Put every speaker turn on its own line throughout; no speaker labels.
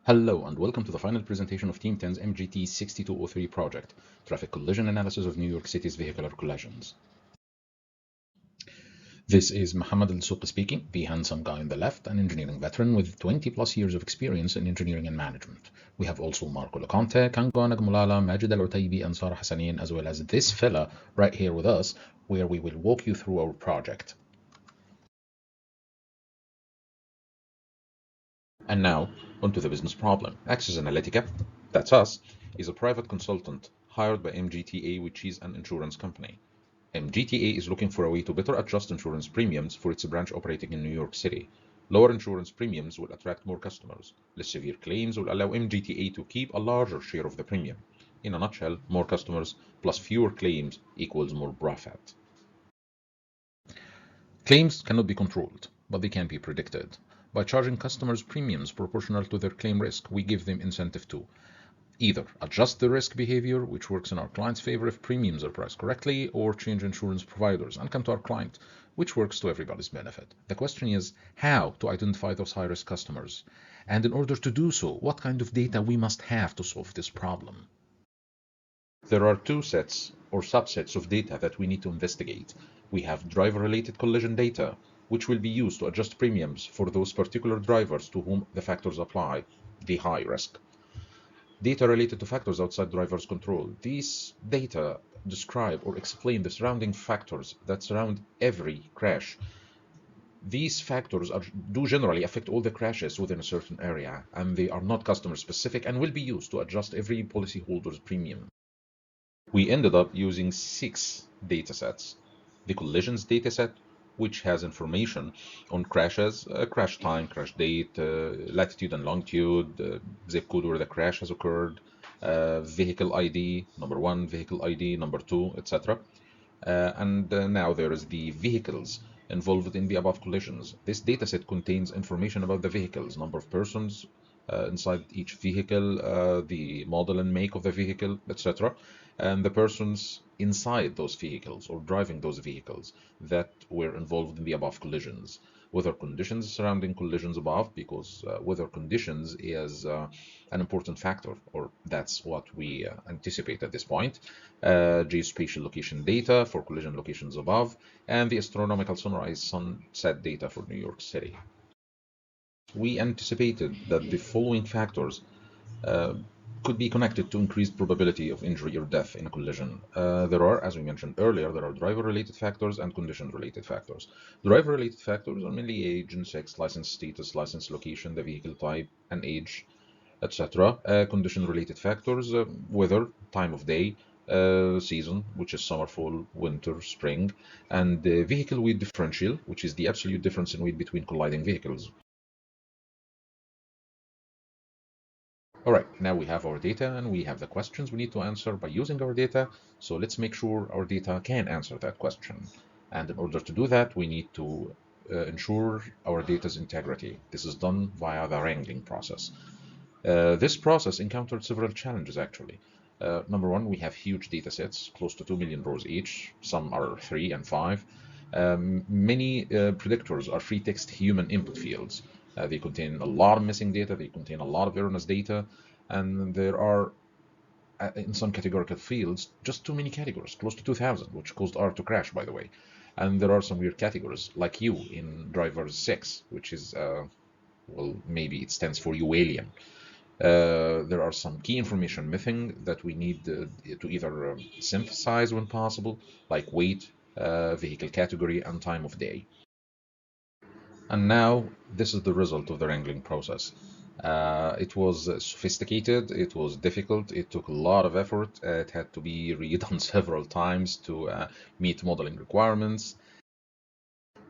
Hello and welcome to the final presentation of Team 10's MGT 6203 project, Traffic Collision Analysis of New York City's Vehicular Collisions. This is Mohammed Al-Desouky speaking, the handsome guy on the left, an engineering veteran with 20 plus years of experience in engineering and management. We have also LoConte, Kangwa Ng'omalala, Majed AlOtaibi, and Hasanen, as well as this fella right here with us, where we will walk you through our project. And now, onto the business problem. Axis Analytica, that's us, is a private consultant hired by MGTA, which is an insurance company. MGTA is looking for a way to better adjust insurance premiums for its branch operating in New York City. Lower insurance premiums will attract more customers. Less severe claims will allow MGTA to keep a larger share of the premium. In a nutshell, more customers plus fewer claims equals more profit. Claims cannot be controlled, but they can be predicted. By charging customers premiums proportional to their claim risk, we give them incentive to either adjust the risk behavior, which works in our client's favor if premiums are priced correctly, or change insurance providers and come to our client, which works to everybody's benefit. The question is how to identify those high-risk customers, and in order to do so, what kind of data we must have to solve this problem. There are two sets or subsets of data that we need to investigate. We have driver-related collision data, which will be used to adjust premiums for those particular drivers to whom the factors apply, the high risk. Data related to factors outside driver's control. These data describe or explain the surrounding factors that surround every crash. These factors do generally affect all the crashes within a certain area, and they are not customer specific and will be used to adjust every policyholder's premium. We ended up using 6 datasets. The collisions dataset, which has information on crashes, crash time, crash date, latitude and longitude, zip code where the crash has occurred, vehicle ID, number 1, vehicle ID, number 2, etc. And now there is the vehicles involved in the above collisions. This dataset contains information about the vehicles, number of persons inside each vehicle, the model and make of the vehicle, etc., and the persons inside those vehicles or driving those vehicles that were involved in the above collisions. Weather conditions surrounding collisions above, because weather conditions is an important factor, or that's what we anticipate at this point. Geospatial location data for collision locations above, and the astronomical sunrise sunset data for New York City. We anticipated that the following factors could be connected to increased probability of injury or death in a collision. There are, as we mentioned earlier, there are driver-related factors and condition-related factors. Driver-related factors are mainly age and sex, license status, license location, the vehicle type and age, etc. Condition-related factors, weather, time of day, season, which is summer, fall, winter, spring, and the vehicle weight differential, which is the absolute difference in weight between colliding vehicles. All right, now we have our data and we have the questions we need to answer by using our data. So let's make sure our data can answer that question. And in order to do that, we need to ensure our data's integrity. This is done via the wrangling process. This process encountered several challenges, actually. Number one, we have huge data sets, close to 2 million rows each. Some are 3 and 5. Many predictors are free text human input fields. They contain a lot of missing data, they contain a lot of erroneous data, and there are, in some categorical fields, just too many categories, close to 2,000, which caused R to crash, by the way. And there are some weird categories, like U in drivers 6, which is, well, maybe it stands for U alien. There are some key information missing that we need to either synthesize when possible, like weight, vehicle category, and time of day. And now this is the result of the wrangling process. It was sophisticated, it was difficult, it took a lot of effort, it had to be redone several times to meet modeling requirements.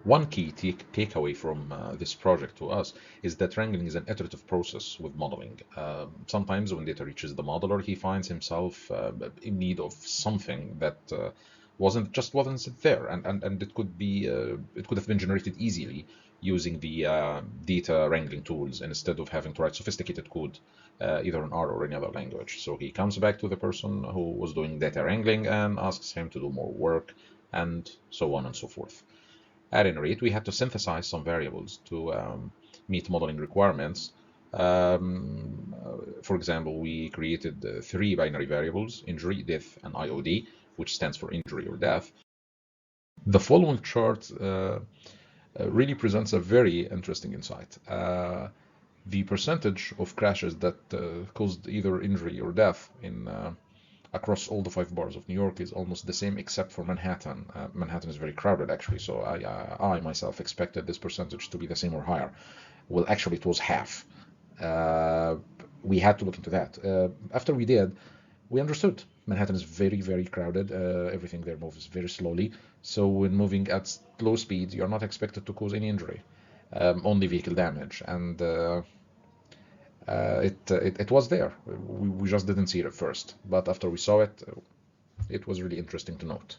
One key takeaway from this project to us is that wrangling is an iterative process with modeling. Sometimes when data reaches the modeler, he finds himself in need of something that wasn't there, and it could have been generated easily using the data wrangling tools instead of having to write sophisticated code either in R or any other language. So he comes back to the person who was doing data wrangling and asks him to do more work, and so on and so forth. At any rate, we had to synthesize some variables to meet modeling requirements. For example, we created three binary variables: injury, death, and IOD, which stands for injury or death. The following chart really presents a very interesting insight. The percentage of crashes that caused either injury or death in across all the 5 boroughs of New York is almost the same, except for Manhattan. Manhattan is very crowded, actually, so I myself expected this percentage to be the same or higher. Well, actually, it was half. We had to look into that. After we did, we understood Manhattan is very, very crowded. Everything there moves very slowly. So when moving at slow speed, you're not expected to cause any injury, only vehicle damage. And it was there. We just didn't see it at first. But after we saw it, it was really interesting to note.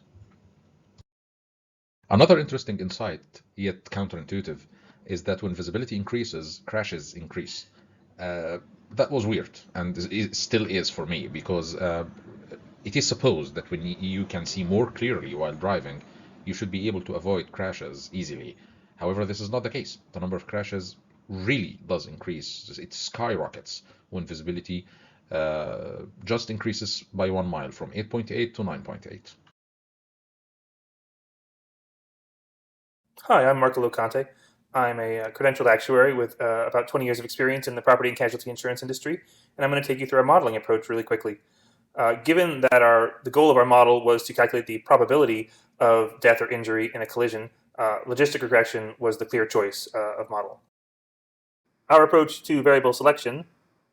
Another interesting insight, yet counterintuitive, is that when visibility increases, crashes increase. That was weird, and it still is for me, because it is supposed that when you can see more clearly while driving, you should be able to avoid crashes easily. However, this is not the case. The number of crashes really does increase. It skyrockets when visibility just increases by 1 mile from 8.8 to 9.8.
Hi, I'm LoConte. I'm a credentialed actuary with about 20 years of experience in the property and casualty insurance industry, and I'm going to take you through our modeling approach really quickly. Given that the goal of our model was to calculate the probability of death or injury in a collision, logistic regression was the clear choice of model. Our approach to variable selection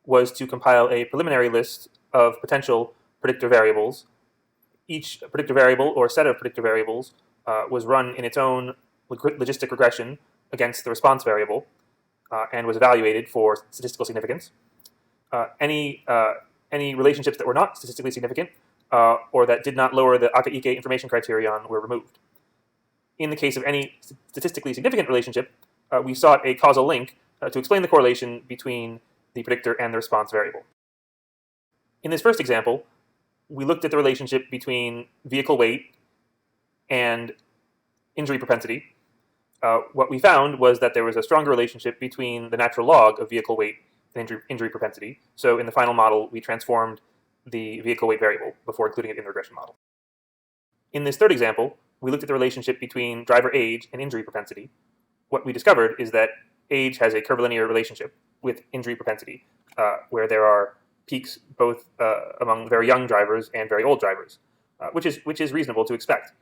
was to compile a preliminary list of potential predictor variables. Each predictor variable or set of predictor variables was run in its own logistic regression against the response variable and was evaluated for statistical significance. Any relationships that were not statistically significant or that did not lower the Aka-Ike information criterion were removed. In the case of any statistically significant relationship, we sought a causal link to explain the correlation between the predictor and the response variable. In this first example, we looked at the relationship between vehicle weight and injury propensity. What we found was that there was a stronger relationship between the natural log of vehicle weight and injury propensity. So in the final model, we transformed the vehicle weight variable before including it in the regression model. In this third example, we looked at the relationship between driver age and injury propensity. What we discovered is that age has a curvilinear relationship with injury propensity, where there are peaks both among very young drivers and very old drivers, which is reasonable to expect.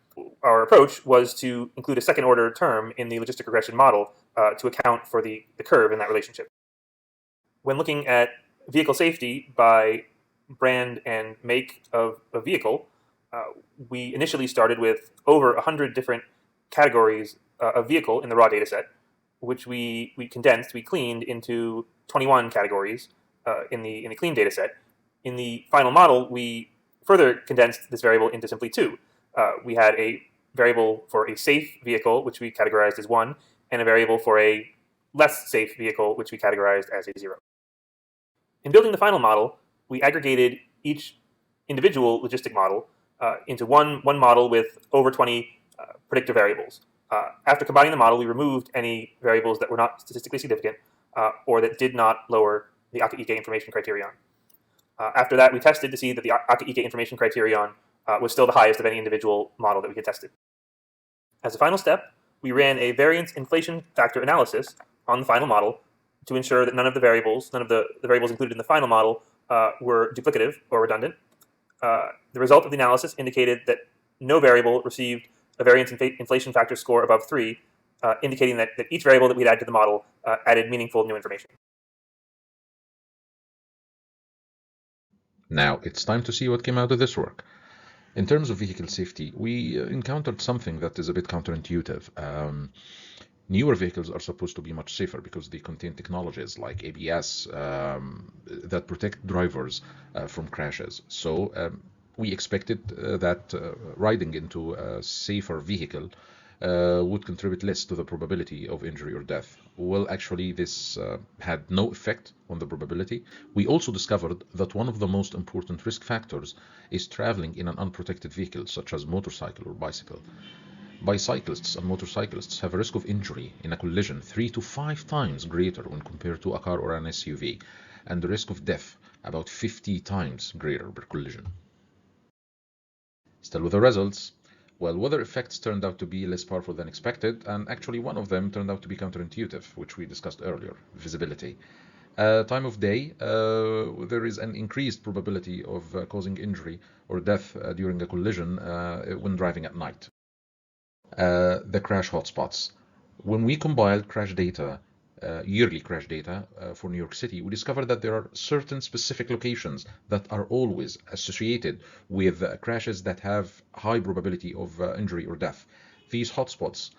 Our approach was to include a second-order term in the logistic regression model to account for the curve in that relationship. When looking at vehicle safety by brand and make of a vehicle, we initially started with over 100 different categories of vehicle in the raw data set, which we cleaned into 21 categories in the clean data set. In the final model, we further condensed this variable into simply 2. We had a variable for a safe vehicle, which we categorized as 1, and a variable for a less safe vehicle, which we categorized as a 0. In building the final model, we aggregated each individual logistic model into one model with over 20 predictor variables. After combining the model, we removed any variables that were not statistically significant or that did not lower the Aka-Ike information criterion. After that, we tested to see that the Aka-Ike information criterion was still the highest of any individual model that we had tested. As a final step, we ran a variance inflation factor analysis on the final model to ensure that none of the variables included in the final model were duplicative or redundant. The result of the analysis indicated that no variable received a variance inflation factor score above 3, indicating that each variable that we'd add to the model added meaningful new information.
Now it's time to see what came out of this work. In terms of vehicle safety, we encountered something that is a bit counterintuitive. Newer vehicles are supposed to be much safer because they contain technologies like ABS that protect drivers from crashes. So we expected that riding into a safer vehicle would contribute less to the probability of injury or death. Well, actually, this had no effect on the probability. We also discovered that one of the most important risk factors is traveling in an unprotected vehicle, such as motorcycle or bicycle. Bicyclists and motorcyclists have a risk of injury in a collision 3 to 5 times greater when compared to a car or an SUV. and the risk of death about 50 times greater per collision. Still with the results, well, weather effects turned out to be less powerful than expected, and actually one of them turned out to be counterintuitive, which we discussed earlier, visibility. Time of day, there is an increased probability of causing injury or death during a collision when driving at night. The crash hotspots. When we compiled crash data, yearly crash data for New York City, we discovered that there are certain specific locations that are always associated with crashes that have high probability of injury or death. These hotspots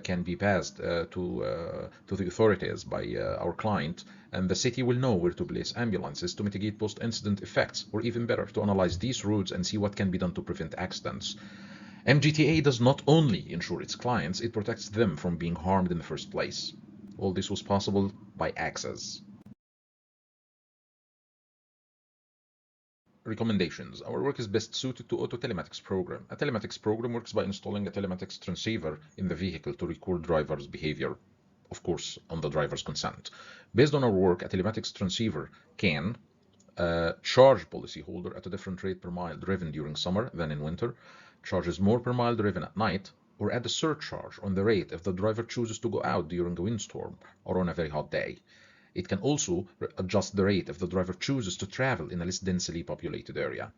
can be passed to the authorities by our client, and the city will know where to place ambulances to mitigate post-incident effects, or even better, to analyze these routes and see what can be done to prevent accidents. MGTA does not only insure its clients, it protects them from being harmed in the first place. All this was possible by access. Recommendations. Our work is best suited to auto telematics program. A telematics program works by installing a telematics transceiver in the vehicle to record driver's behavior, of course, on the driver's consent. Based on our work, a telematics transceiver can charge policyholder at a different rate per mile driven during summer than in winter, charges more per mile driven at night, or add a surcharge on the rate if the driver chooses to go out during a windstorm or on a very hot day. It can also adjust the rate if the driver chooses to travel in a less densely populated area.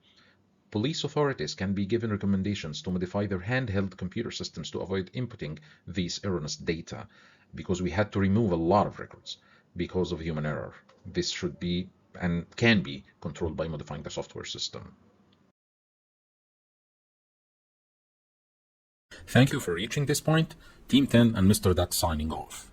Police authorities can be given recommendations to modify their handheld computer systems to avoid inputting these erroneous data, because we had to remove a lot of records because of human error. This should be and can be controlled by modifying the software system.
Thank you for reaching this point. Team 10 and Mr. Duck signing off.